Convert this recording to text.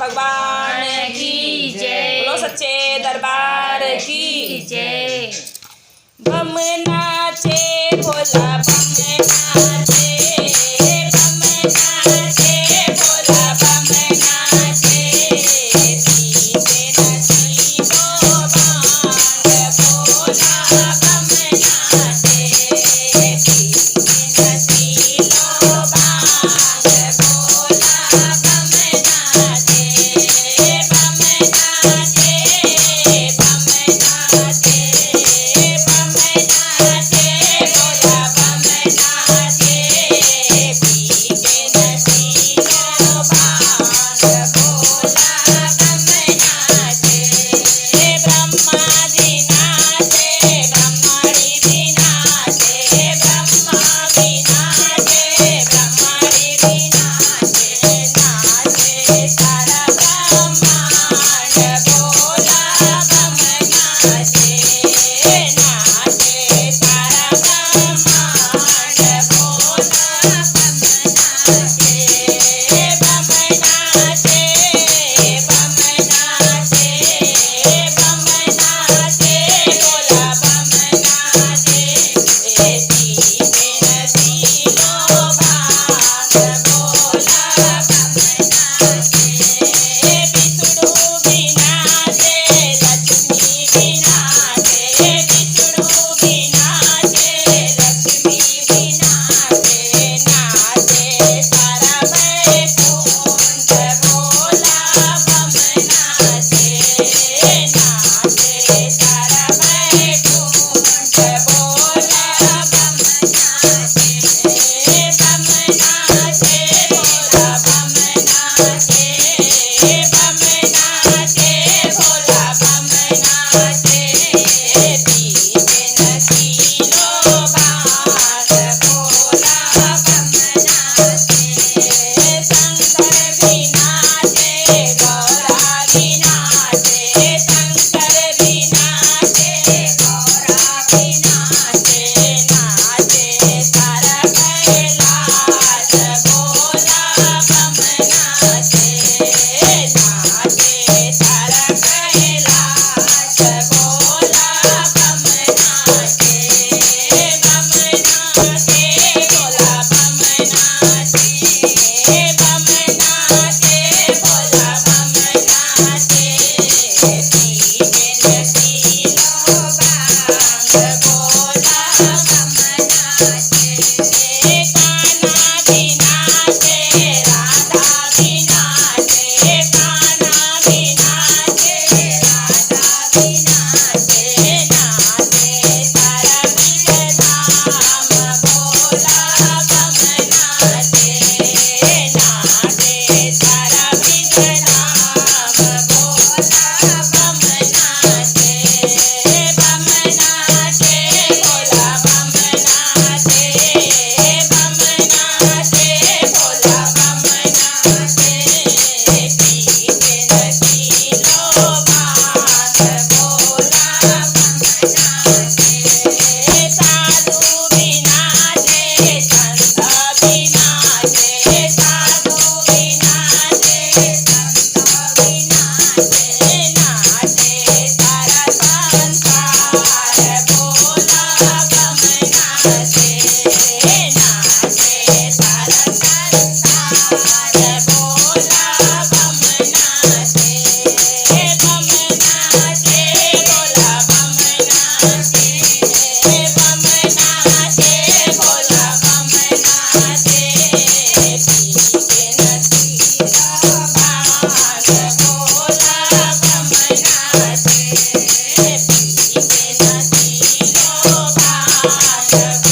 भगवान की जय। बोलो सच्चे दरबार की जय। बम नाचे भोला बम नाचे, बम नाचे भोला बम नाचे, पीते नसीबो भांग भोला बम नाचे, पीते नसीबो भांग भोला बम नाचे, बम नाचे, बम नाचे, बम नाचे भोला बम नाचे, पीते नसीबो भांग भोला बम नाचे, ब्रह्मा जी नाचे, ब्रह्मणी भी नाचे, ब्रह्मा भी नाचे, ब्रह्मणी भी नाचे, नाचे सारा ब्रह्मांड भोला बम नाचे, नाचे सारा ब्रह्मांड भोला बम नाचे, बम नाचे, बम नाचे, बम नाचे भोला बम नाचे, पीते नसीबो भांग भोला बम नाचे, विष्णु भी नाचे, लक्ष्मी भी नाचे, विष्णु भी नाचे, लक्ष्मी भी नाचे, नाचे सारा वैकुंठ भोला बम नाचे, नाचे सारा वैकुंठ भोला बम नाचे, बम नाचे भोला बम नाचे, बम नाचे भोला बम नाचे, पीते नसीबो भांग भोला बम नाचे, शंकर भी नाचे, गौरा भी नाचे, शंकर भी नाचे, गौरा भी नाचे, नाचे सारा कैलाश भोला बम नाचे, नाचे सारा कैलाश भोला बम नाचे, बम नाचे भोला बम नाचे, बम नाचे भोला बम नाचे, पीते नसीबो भांग भोला बम नाचे, कान्हा भी नाचे, राधा भी नाचे, कान्हा भी नाचे, राधा भी नाचे, नाचे सारा विरधाम भोला बम नाचे, नाचे सारा विरधाम भोला बम नाचे, बम नाचे भोला बम नाचे, बम नाचे भोला बम नाचे, पीते नसीबो भांग भोला बम नाचे, साधु भी नाचे, संत भी नाचे, साधु भी नाचे, संत भी नाचे, नाचे सारा संसार भोला बम नाचे, नाचे सारा संसार भोला बम नाचे, बम नाचे भोला बम नाचे, बम नाचे भोला बम नाचे, पीते नसीबो भांग भोला बम नाचे, पीते नसीबो भांग